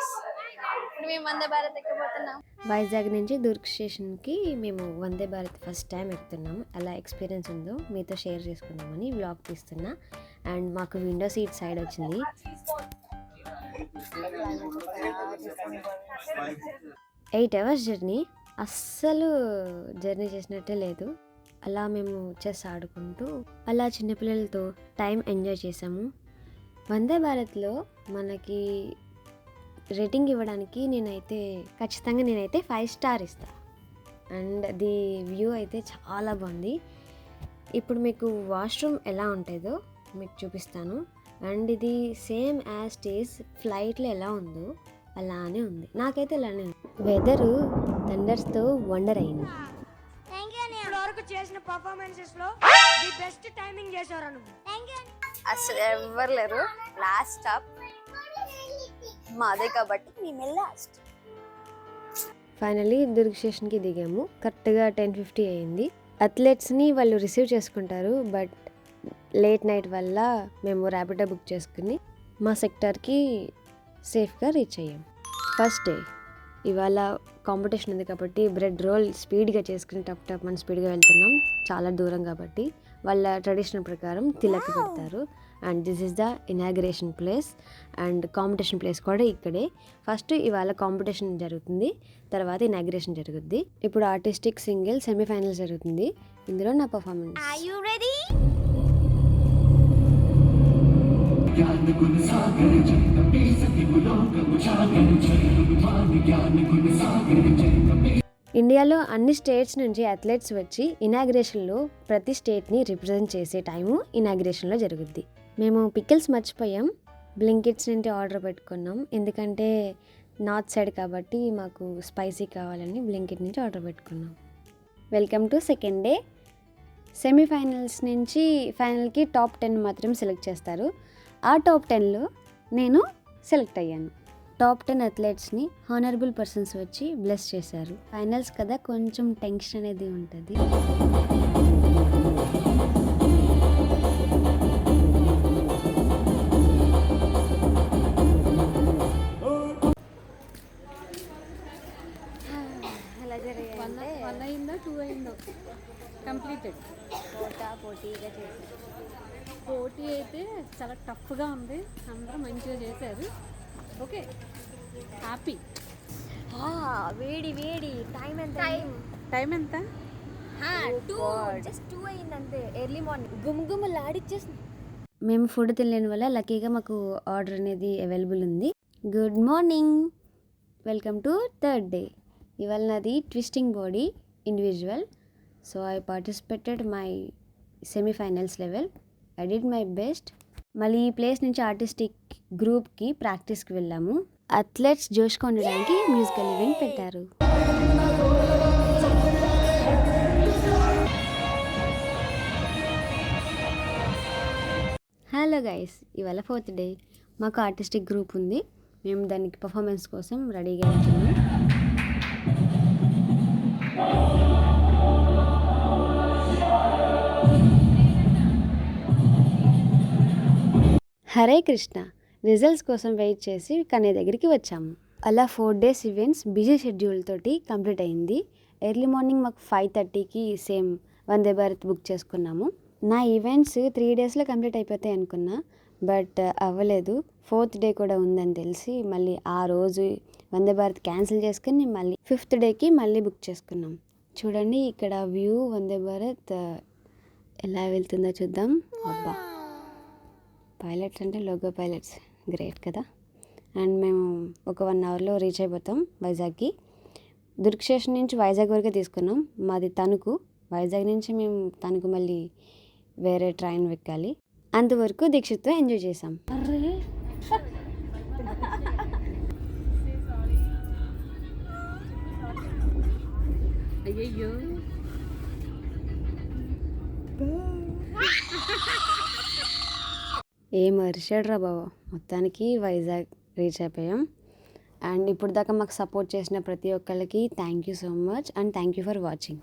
Guys, ఇప్పుడు మేము వందే భారత్ ఎక్కబోతున్నాం. వైజాగ్ నుంచి దుర్గ్ స్టేషన్కి మేము వందే భారత్ ఫస్ట్ టైం ఎక్కుతున్నాం. ఎలా ఎక్స్పీరియన్స్ ఉందో మీతో షేర్ చేసుకుందామని వ్లాగ్ తీస్తున్నా. అండ్ మాకు విండో సీట్ సైడ్ వచ్చింది. 8 hours జర్నీ, అస్సలు జర్నీ చేసినట్టే లేదు. అలా మేము చెస్ ఆడుకుంటూ అలా చిన్నపిల్లలతో టైం ఎంజాయ్ చేసాము. వందే భారత్లో మనకి రేటింగ్ ఇవ్వడానికి ఖచ్చితంగా నేనైతే 5 స్టార్ ఇస్తాను. అండ్ ది వ్యూ అయితే చాలా బాగుంది. ఇప్పుడు మీకు వాష్రూమ్ ఎలా ఉంటుందో మీకు చూపిస్తాను. అండ్ ఇది సేమ్ యాజ్ టీస్ ఫ్లైట్లో ఎలా ఉందో అలానే ఉంది. నాకైతే అలానే ఉంది. వెదరు థండర్స్తో వండర్ అయింది. చేసిన పర్ఫార్మెన్సెస్ లో ది బెస్ట్ టైమింగ్ చేశారు నువ్వు. అసలు ఎవరు లేరు. లాస్ట్ స్టాప్ మాదే కాబట్టి మేము లాస్ట్. ఫైనలీ దుర్గ్ స్టేషన్కి దిగాము. కరెక్ట్గా 10:50 అయింది. అథ్లెట్స్ని వాళ్ళు రిసీవ్ చేసుకుంటారు, బట్ లేట్ నైట్ వల్ల మేము ర్యాపిడో బుక్ చేసుకుని మా సెక్టార్కి సేఫ్గా రీచ్ అయ్యాం. ఫస్ట్ డే ఇవాళ కాంపిటీషన్ ఉంది కాబట్టి బ్రెడ్ రోల్ స్పీడ్గా చేసుకుని టప్ మనం స్పీడ్గా వెళ్తున్నాం. చాలా దూరం కాబట్టి వాళ్ళ ట్రెడిషనల్ ప్రకారం తిలక్ పెడతారు. And this is the inauguration place and competition place కూడా ఇక్కడే. ఫస్ట్ ఇవాళ కాంపిటీషన్ జరుగుతుంది, తర్వాత ఇనాగ్రేషన్ జరుగుద్ది. ఇప్పుడు ఆర్టిస్టిక్ సింగిల్ సెమీఫైనల్స్ జరుగుతుంది. ఇందులో నా పర్ఫార్మెన్స్. ఇండియాలో అన్ని స్టేట్స్ నుంచి అథ్లెట్స్ వచ్చి ఇనాగ్రేషన్లో ప్రతి స్టేట్ని రిప్రజెంట్ చేసే టైము ఇనాగ్రేషన్లో జరుగుద్ది. మేము పికిల్స్ మర్చిపోయాం, బ్లింకిట్స్ నుండి ఆర్డర్ పెట్టుకున్నాం. ఎందుకంటే నార్త్ సైడ్ కాబట్టి మాకు స్పైసీ కావాలని బ్లింకిట్ నుంచి ఆర్డర్ పెట్టుకున్నాం. Welcome to second day. Semifinals నుంచి ఫైనల్కి టాప్ 10 మాత్రం సెలెక్ట్ చేస్తారు. ఆ టాప్ 10లో నేను సెలెక్ట్ అయ్యాను. టాప్ 10 అథ్లెట్స్ని హానరబుల్ పర్సన్స్ వచ్చి బ్లెస్ చేశారు. ఫైనల్స్ కదా, కొంచెం టెన్షన్ అనేది ఉంటుంది. ఎలా జరిగాయంటే 1 అయిందో 2 అయిందో కంప్లీటెడ్. పోటీగా చేశారు. పోటీ అయితే చాలా టఫ్గా ఉంది. అందరూ మంచిగా చేశారు. Okay, happy. వేడి వేడి టైం ఎంత? టైం ఎంత? 2 అయిందంతే. Early morning గుమగుమలాడిచ్చేసింది. మేము ఫుడ్ తినలేని వల్ల లక్కీగా మాకు ఆర్డర్ అనేది అవైలబుల్ ఉంది. Good morning, welcome to third day. ఇవాళ నాది twisting body individual. So I participated my semifinals level. I did my best. మళ్ళీ ఈ ప్లేస్ నుంచి ఆర్టిస్టిక్ గ్రూప్కి ప్రాక్టీస్కి వెళ్ళాము. అథ్లెట్స్ జోష్గా ఉండడానికి మ్యూజికల్ ఈవెంట్ పెట్టారు. హలో గైస్, ఇవాళ 4th డే. మాకు ఆర్టిస్టిక్ గ్రూప్ ఉంది. మేము దానికి పర్ఫార్మెన్స్ కోసం రెడీగా వెళ్తున్నాం. హరే కృష్ణ. రిజల్ట్స్ కోసం వెయిట్ చేసి కనే దగ్గరికి వచ్చాము. అలా 4 days ఈవెంట్స్ బిజీ షెడ్యూల్ తోటి కంప్లీట్ అయింది. ఎర్లీ మార్నింగ్ మాకు 5:30కి సేమ్ వందే భారత్ బుక్ చేసుకున్నాము. నా ఈవెంట్స్ 3 daysలో కంప్లీట్ అయిపోతాయి అనుకున్నా, బట్ అవ్వలేదు. 4th డే కూడా ఉందని తెలిసి మళ్ళీ ఆ రోజు వందే భారత్ క్యాన్సిల్ చేసుకుని మళ్ళీ 5th డేకి మళ్ళీ బుక్ చేసుకున్నాం. చూడండి ఇక్కడ వ్యూ వందే భారత్ ఎలా వెళ్తుందో చూద్దాం. అబ్బా, పైలట్స్ అంటే లోగో పైలట్స్, గ్రేట్ కదా. అండ్ మేము ఒక 1 hourలో రీచ్ అయిపోతాం వైజాగ్కి. దుర్గ్ స్టేషన్ నుంచి వైజాగ్ వరకే తీసుకున్నాం. మాది తణుకు. వైజాగ్ నుంచి మేము తణుకు మళ్ళీ వేరే ట్రైన్ ఎక్కాలి. అంతవరకు దీక్షిత్తో ఎంజాయ్ చేసాం. అయ్యయ్యో, ఏం అరిచాడు రా బాబా. మొత్తానికి వైజాగ్ రీచ్ అయిపోయాం. అండ్ ఇప్పుడు దాకా మాకు సపోర్ట్ చేసిన ప్రతి ఒక్కరికి thank you so much and thank you for watching.